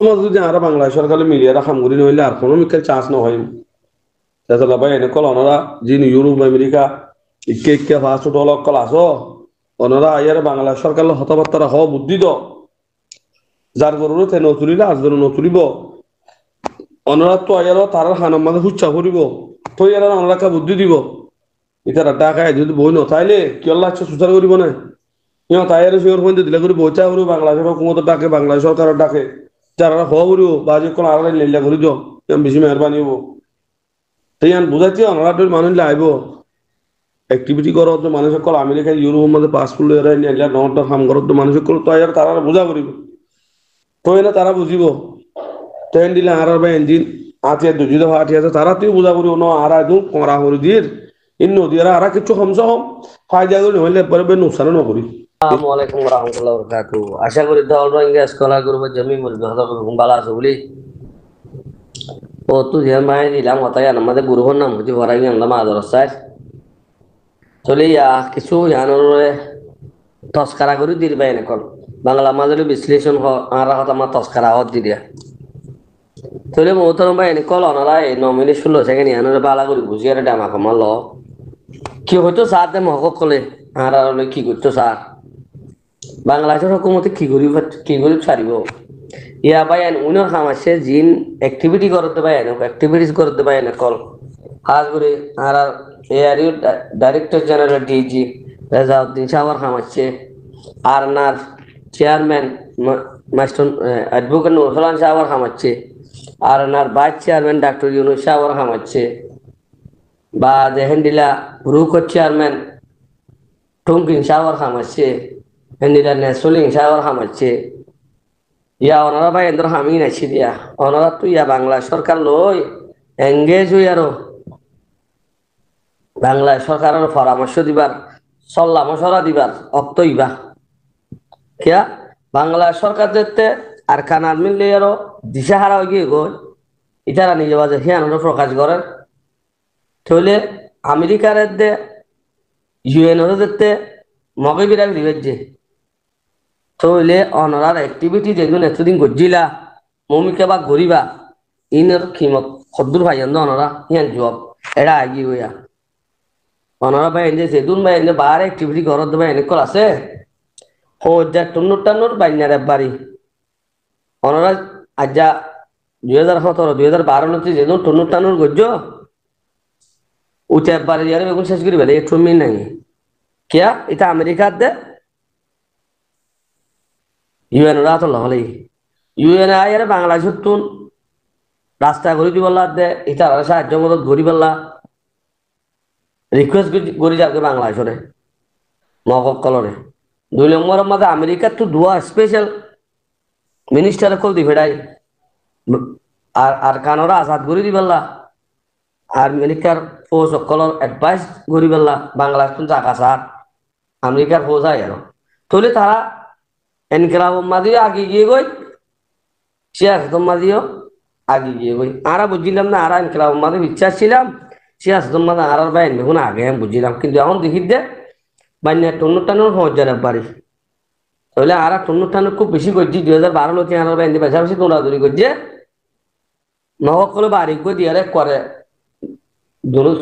তোমার যদি আর বাংলা সরকার মিলিয়ে রাখাম করি নইলে আর কোনো মিকের চান্স নহয় তাছাড়া ভাই এনে কল ওনারা যিনি ইউরোপ আমেরিকা ইকে ইকে ফাস্ট অলক কল আসো ওনারা আইয়ার বাংলা সরকার হতবার্তারা হ বুদ্ধি দ যার গরুর তে নতুলিলে আজ ধরো নতুলিব ওনারা তো আইয়ার তার হানার মাঝে হুচ্চা করিব তো ইয়ারা ওনারা কা বুদ্ধি দিব ইতারা টাকায় যদি বই নথাইলে কি আল্লাহ ইচ্ছা সুচার করিব না ইয়া তাইয়ার শিওর পয়েন্ট দিলে করে বইচা করি বাংলাদেশের হুকুমত ডাকে বাংলাদেশ সরকারের ডাকে যারা হওয়া করিব বা যে কোনো আড়াই লেলা করি দিও বেশি মেহরবানি হবো তাই আন বুঝাইছি ওনারা মানুষ লাইব এক্টিভিটি করত মানুষ সকল আমেরিকা ইউরোপের মধ্যে পাসপোর্ট এরাই নিয়ে নটা কাম করত মানুষ সকল তো আর তারা বুঝা করিব তো এনে তারা বুঝিব ট্রেন দিলে আর ইঞ্জিন আটিয়া দুজি দফা আটি আছে তারা তুই বুঝা করিব ন আর একদম করা করে দিয়ে ইন নদী আর কিছু কমসে কম ফায়দা করি হইলে পরে নুকসানও নকরি আসসালামু আলাইকুম রহমতুল্লাহ বরকাতু। আশা করি দল রোহিঙ্গা স্কলার গ্রুপের জমি মসজিদ ভালো আছে বলি ও তুই যে মাই দিলাম কথাই আমাদের গ্রুপের নাম হচ্ছে ভরাই আনলাম আদর সাইজ চলে কিছু জানোরে তস্কারা করে দিল পাই এখন বাংলা মাঝে বিশ্লেষণ আর আমার তস্কারা হত দি দিয়া চলে মোহতরম ভাই কল অনারা এই নমিনেশন লো সেখানে আনোরে বালা করে বুঝিয়ে ডামা কমাল কি হইতো স্যার দে মহক কলে আর কি করতো স্যার বাংলাদেশের হুকুমতে কি করি ছাড়িব ইয়া ভাই উনার খামাসে জিন অ্যাক্টিভিটি করতে পারে না অ্যাক্টিভিটিস করতে পারে না কল হাজ করে আর ARU director general DG Rezauddin সাওয়ার খামাচ্ছে আর নার চেয়ারম্যান মাস্টার অ্যাডভোকেট নুরুলান সাওয়ার খামাচ্ছে আর নার ভাইস চেয়ারম্যান ডাক্তার ইউনুস সাওয়ার খামাচ্ছে বা দেখেন দিলা রুকো চেয়ারম্যান টুমকিন সাওয়ার খামাচ্ছে হেন্দিলা নেসলিং সাওয়ার খামাচ্ছে ইয়া ওনারা ভাই এন্দর হামি নাইছি দিয়া ওনারা তো ইয়া বাংলা সরকার লই এঙ্গেজ হই আরো বাংলা সরকারের পরামর্শ দিবার সল্লা মশলা দিবার অক্ত ইবা কিয়া বাংলা সরকার দেখতে আর কানার মিললে আরো দিশাহারা হয়ে গিয়ে গই ইতারা নিজে বাজে হিয়ানোর প্রকাশ করেন তাহলে আমেরিকার দে ইউএনওর দেখতে মগে বিরাগ দিবের যে তাহলে অনরার অ্যাক্টিভিটি যেগুলো এতদিন করছিলা মমিকে বা গরিবা ইনের খিমত খদ্দুর ভাইয়ান অনরা হিয়ান জব এটা আগি হইয়া অনরা ভাই এনে যেদুন ভাই এনে বার অ্যাক্টিভিটি ঘরত ভাই এনে কল আছে যা টন্নুর টান্নুর বাইনার বাড়ি অনরা আজা 2017 2012 নতি যেদুন টন্নুর টান্নুর গজ্জ উঠে বাড়ি ইয়ারে বেগুন শেষ করি বেলে একটু মিল নাই কিয়া এটা আমেরিকার দে ইউএন রাত হলে ইউএন আয়ারে বাংলাদেশের তুন রাস্তা ঘুরি দিবল্লা দে ইতার সাহায্য মদত ঘুরি পাল্লা রিকোয়েস্ট করি যাকে বাংলাদেশরে মকক কলরে 2 নম্বরের মধ্যে আমেরিকার তো দুয়া স্পেশাল মিনিস্টার কল দি ফেডাই আর আর কানরা আজাদ ঘুরি দিবল্লা আর আমেরিকার ফৌজ সকলের অ্যাডভাইস ঘুরি পাল্লা বাংলাদেশ তুন জাকা সার আমেরিকার ফৌজ আয় তাহলে তারা এনকেলাব মাদিও আগে গিয়ে গই সিয়াসত মাদিও আগে গিয়ে গই আরা বুঝছিলাম না আরা এনকেলাব মাদি বিশ্বাস ছিলাম সিয়াসত মাদা আরার বাইন দেখুন আগে আমি বুঝছিলাম কিন্তু এখন দেখি দে বাইনা টন্নুর টানুর হজার বাড়ি তাহলে আরা টন্নুর টানুর খুব বেশি করছি 2012 লোক আরার বাইন বেশা বেশি দৌড়াদৌড়ি করছে নহক করে বাড়ি করে দিয়ে করে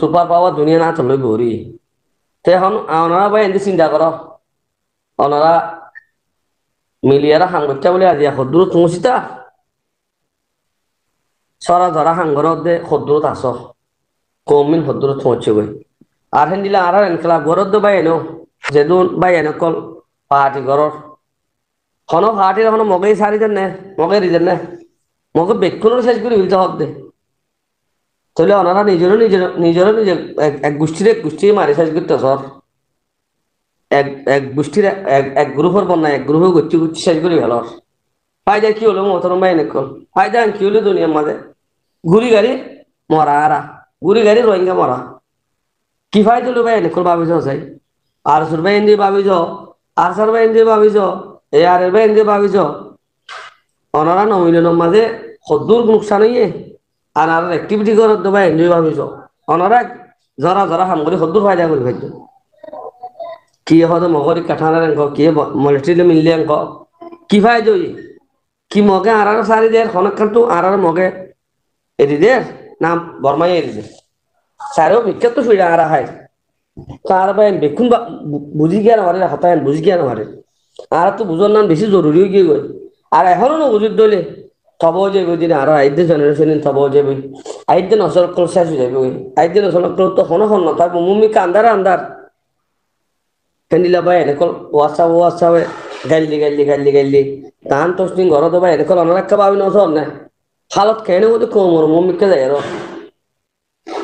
সুপার পাওয়ার দুনিয়া না চলে ভরি তো এখন ওনারা ভাই এনে চিন্তা করো ওনারা মিলিয়ারা হাঙ্গরটা বলে আজি সদূর তুমসিতা সরা ধরা হাঙ্গর দে সদূরত আস কমিন সদূরত পৌঁছে গই আর হেন দিলে আর এনকেলা ঘরত দে বাই এনো যেদুন বাই এনে কল পার্টি ঘরর কোনো পার্টির এখনো মগেই সারি দেন নে মগে রিদেন নে মগে বেক্ষণের শেষ করে হইতে হক দে তাহলে ওনারা নিজেরও নিজের এক গোষ্ঠীর মারি শেষ করতে সর এক এক গোষ্ঠীর এক গ্রুপের বন্যা এক গ্রুপে গচ্ছি গুচ্ছি শেষ করি ভালো ফায়দা কি হলো মোহতরম ভাই এনেকল ফায়দা কি হলো দুনিয়ার মাঝে ঘুরি গাড়ি মরা আরা ঘুরি গাড়ি রোহিঙ্গা মরা কি ফায়দা হলো ভাই এনেকল ভাবিছ চাই আর সুর ভাই এনে ভাবিছ আর সার ভাই এনে ভাবিছ এ আর ভাই এনে ভাবিছ অনারা নমিনের মাঝে সদ্দুর নোকসান হইয়ে আর আর অ্যাক্টিভিটি করার তো ভাই এনে ভাবিছ অনারা জরা জরা হাম করে সদ্দুর ফায়দা করে ভাইছ কি হতো মগরি কাঠানার অঙ্ক কি মলেট্রিলে মিললে অঙ্ক কি ফায়দা কি মগে আর সারি দের খনকান্তু আর মগে এরি দের নাম বর্মাই এরি দে সারেও বিখ্যাত সুইরা আর হাই তার ভাই বেকুন বুঝি গিয়া না মারে হতায়ন বুঝি গিয়া না মারে আর তো বুঝার নাম বেশি জরুরি হয়ে গিয়ে গই আর এখনো না বুঝির দলে তব যে গই দিন আর আইদে জেনারেশন তব যে বই আইদে নসল কল শেষ হয়ে যাবে আইদে নসল কল তো হন হন না তার মুমিকা আন্দার আন্দার কেন্দিলা ভাই এনেকল ওয়াসাবে গাইলি তান তোস্টিং ঘর তো ভাই এনেকল অনারাক্কা ভাবি নসল না হালত কেন মধ্যে কোমর মুমিকা যায় আর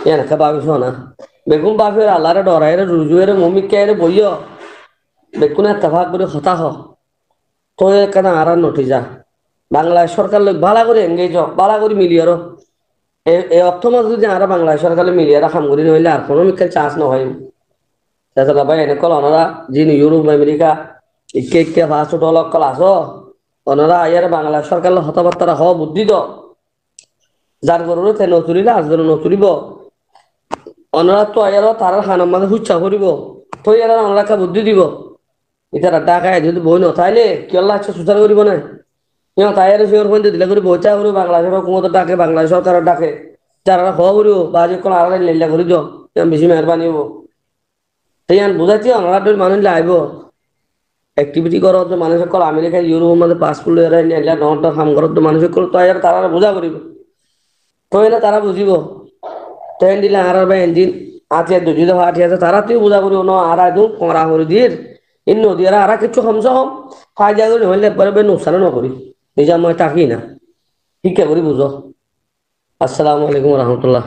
এনেকা ভাবি শোনা বেগুন বাপের আল্লাহরে ডরাইরে রুজুয়ের মুমিকাইরে বইয় বেগুনে তাফাক করে হতা হ তো কেন আর নটি যা বাংলা সরকার লোক ভালা করে এঙ্গেজ ভালা করে মিলিয়ারও এই অর্থ মাস যদি আর বাংলা সরকারে মিলিয়ারা কাম করি নইলে আর কোনো মিকাল চান্স নহয় তাছাড়া ভাই এনেকল ওনারা যিনি ইউরোপ আমেরিকা ইকে ফার্স্ট ডলক কল আসো ওনারা আয়ার বাংলা সরকার হতাবার্তারা হ বুদ্ধি দ যার গরুরে তে নতুরিলে আজ গরু নতুরিব ওনারা তো আয়ার তারা খানার মাঝে হুচ্ছা করিব তো এরা ওনারা বুদ্ধি দিব ইতারা ডাকায় যদি বই নথাইলে কি আল্লাহ ইচ্ছা সুচার করিব না তাইয়ারে শিওর পর্যন্ত দিলে করে বইচা করিব বাংলাদেশের কোনো ডাকে বাংলাদেশ সরকারের ডাকে যারা হওয়া করিব বা যে কোনো আড়াই লেলা করি দিও বেশি মেহরবানি হবো সেই বুঝাইছি ওনারা মানুষ লাইব অ্যাক্টিভিটি করার তো মানুষের কল আমেরিকা ইউরোপ মধ্যে পাসপোর্ট এরা নটা কাম করার তো মানুষের কল তো তারা বোঝা করিব তো এনে তারা বুঝিব ট্রেন দিলে আর বা ইঞ্জিন আঠিয়া দুজি দফা আঠিয়া আছে তারা তুই বোঝা করিব ন আর আদু করা করে দিয়ে এই নদী আর কিছু কমস কম ফায়দা করে হইলে পরে নোকসানও নকরি নিজা মই তাকি না শিক্ষা করি বুঝো আসসালামু আলাইকুম রহমতুল্লাহ